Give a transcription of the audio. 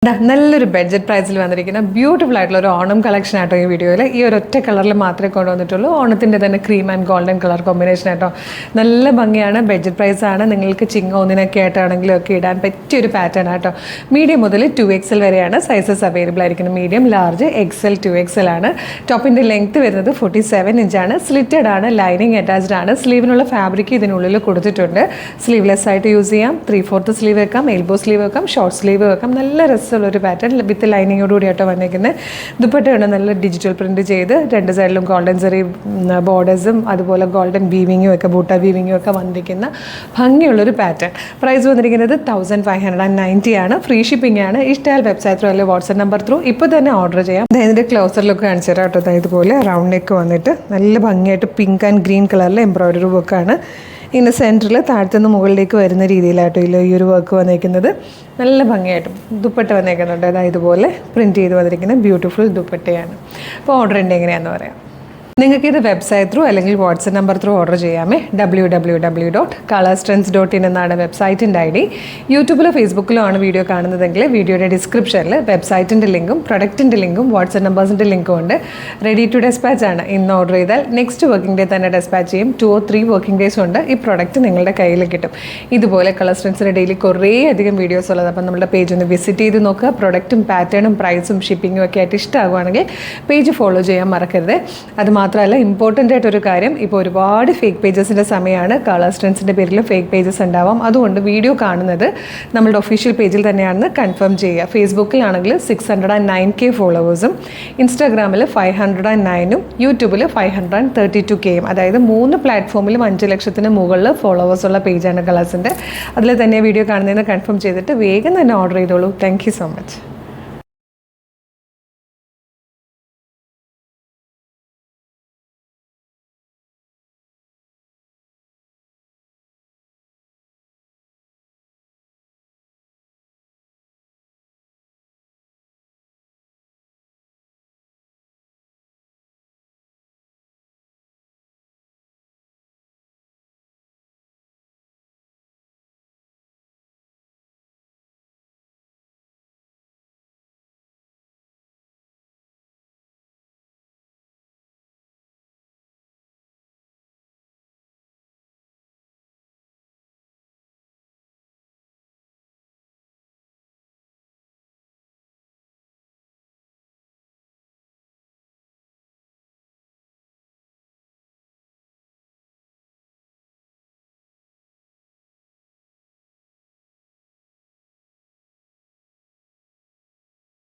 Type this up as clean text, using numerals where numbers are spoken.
നല്ലൊരു ബഡ്ജറ്റ് പ്രൈസിൽ വന്നിരിക്കുന്ന ബ്യൂട്ടിഫുൾ ആയിട്ടുള്ള ഒരു ഓണം കളക്ഷൻ ആട്ടോ ഈ വീഡിയോയിൽ. ഈ ഒരു ഒറ്റ കളറിൽ മാത്രമേ കൊണ്ടുവന്നിട്ടുള്ളൂ. ഓണത്തിൻ്റെ തന്നെ cream and golden colour combination ആട്ടോ. നല്ല ഭംഗിയാണ്, ബഡ്ജറ്റ് പ്രൈസാണ്. നിങ്ങൾക്ക് ചിങ്ങ ഒന്നിനൊക്കെ ആയിട്ടാണെങ്കിലും ഒക്കെ ഇടാൻ പറ്റിയൊരു പാറ്റേൺ ആട്ടോ. മീഡിയം മുതൽ 2XL വരെയാണ് സൈസസ് അവൈലബിൾ ആയിരിക്കുന്നത്. മീഡിയം, ലാർജ്, XL, 2XL ആണ്. ടോപ്പിൻ്റെ ലെങ്ത് വരുന്നത് 47 ഇഞ്ചാണ്. സ്ലിറ്റഡ് ആണ്, ലൈനിങ് അറ്റാച്ച്ഡ് ആണ്. സ്ലീവിനുള്ള ഫാബ്രിക് ഇതിനുള്ളിൽ കൊടുത്തിട്ടുണ്ട്. സ്ലീവ്ലെസ് ആയിട്ട് യൂസ് ചെയ്യാം. 3/4 സ്ലീവ് വെക്കാം, എൽബോ സ്ലീവ് വെക്കാം, ഷോർട്ട് സ്ലീവ് വെക്കാം. നല്ല രസമുള്ളൊരു പാറ്റേൺ വിത്ത് ലൈനിങ്ങോടുകൂടി ആട്ടോ വന്നിരിക്കുന്നത്. ദുപ്പട്ടയാണ് നല്ല ഡിജിറ്റൽ പ്രിൻറ്റ് ചെയ്ത് രണ്ട് സൈഡിലും ഗോൾഡൻ സെറി ബോർഡേഴ്സും അതുപോലെ ഗോൾഡൻ വീവിങ്ങും ഒക്കെ ബൂട്ട വീവിങ്ങും ഒക്കെ വന്നിരിക്കുന്ന ഭംഗിയുള്ളൊരു പാറ്റേൺ. പ്രൈസ് വന്നിരിക്കുന്നത് 1590 ആണ്. ഫ്രീ ഷിപ്പിംഗ് ആണ്. ഇഷ്ടമായാൽ വെബ്സൈറ്റ് ത്രൂ അല്ലെങ്കിൽ വാട്സ്ആപ്പ് നമ്പർ ത്രൂ ഇപ്പോൾ തന്നെ ഓർഡർ ചെയ്യാം. ഇതിൻ്റെ ക്ലോസർ ലുക്ക് കാണിച്ചു തരാം കേട്ടോ. ഇതുപോലെ റൗണ്ട് നെക്ക് വന്നിട്ട് നല്ല ഭംഗിയായിട്ട് പിങ്ക് ആൻഡ് ഗ്രീൻ കളറിൽ എംബ്രോയ്ഡറി വർക്കാണ്. ഇതിൻ്റെ സെൻറ്ററിൽ താഴത്തുനിന്ന് മുകളിലേക്ക് വരുന്ന രീതിയിലാട്ടോ ഈ ഒരു വർക്ക് വന്നിരിക്കുന്നത്. നല്ല ഭംഗിയായിട്ടും ദുപ്പട്ട വന്നേക്കുന്നുണ്ട്. അതായത് ഇതുപോലെ പ്രിൻറ്റ് ചെയ്ത് വന്നിരിക്കുന്ന ബ്യൂട്ടിഫുൾ ദുപ്പട്ടയാണ്. അപ്പോൾ ഓർഡർ ഉണ്ട് എങ്ങനെയാണെന്ന് പറയാം. നിങ്ങൾക്കിത് വെബ്സൈറ്റ് ത്രൂ അല്ലെങ്കിൽ വാട്സപ്പ് നമ്പർ ത്രൂ ഓർഡർ ചെയ്യാമേ. www.colorstrends.in എന്നാണ് വെബ്സൈറ്റിൻ്റെ ID. യൂട്യൂബിലോ ഫേസ്ബുക്കിലോ ആണ് വീഡിയോ കാണുന്നതെങ്കിൽ വീഡിയോയുടെ ഡിസ്ക്രിപ്ഷനിൽ വെബ്സൈറ്റിൻ്റെ ലിങ്കും പ്രൊഡക്റ്റിൻ്റെ ലിങ്കും വാട്സപ്പ് നമ്പേഴ്സിൻ്റെ ലിങ്കും ഉണ്ട്. റെഡി ടു ഡെസ്പാച്ച് ആണ്. ഇന്ന് ഓർഡർ ചെയ്താൽ നെക്സ്റ്റ് വർക്കിംഗ് ഡേ തന്നെ ഡെസ്പാച്ച് ചെയ്യും. 2 or 3 വർക്കിംഗ് ഡേയ്സ് കൊണ്ട് ഈ പ്രൊഡക്റ്റ് നിങ്ങളുടെ കയ്യിൽ കിട്ടും. ഇതുപോലെ കളർ സ്ട്രെൻസിൻ്റെ ഡെയിലി കുറേ അധികം വീഡിയോസ് ഉള്ളത്. അപ്പം നമ്മുടെ പേജ് ഒന്ന് വിസിറ്റ് ചെയ്ത് നോക്കുക. പ്രൊഡക്റ്റും പാറ്റേണും പ്രൈസും ഷിപ്പിങ്ങും ഒക്കെ ആയിട്ട് ഇഷ്ടമാകുവാണെങ്കിൽ പേജ് ഫോളോ ചെയ്യാൻ മറക്കരുത്. അത് മാത്രമല്ല ഇമ്പോർട്ടൻ്റ് ആയിട്ടൊരു കാര്യം, ഇപ്പോൾ ഒരുപാട് ഫേക്ക് പേജസിൻ്റെ സമയമാണ്. കളർ സ്ട്രെൻസിൻ്റെ പേരിൽ ഫേക്ക് പേജസ് ഉണ്ടാവാം. അതുകൊണ്ട് വീഡിയോ കാണുന്നത് നമ്മളുടെ ഒഫീഷ്യൽ പേജിൽ തന്നെയാണെന്ന് കൺഫേം ചെയ്യുക. ഫേസ്ബുക്കിലാണെങ്കിൽ 609K ഫോളോവേഴ്സും, ഇൻസ്റ്റാഗ്രാമിൽ 509ഉം, യൂട്യൂബിൽ 532Kയും. അതായത് 3 പ്ലാറ്റ്ഫോമിലും 5 ലക്ഷത്തിന് മുകളിൽ ഫോളോവേഴ്സ് ഉള്ള പേജാണ് കളേഴ്സിൻ്റെ. അതിൽ തന്നെ വീഡിയോ കാണുന്നതെന്ന് കൺഫേം ചെയ്തിട്ട് വേഗം തന്നെ ഓർഡർ ചെയ്തോളൂ. Thank you so much.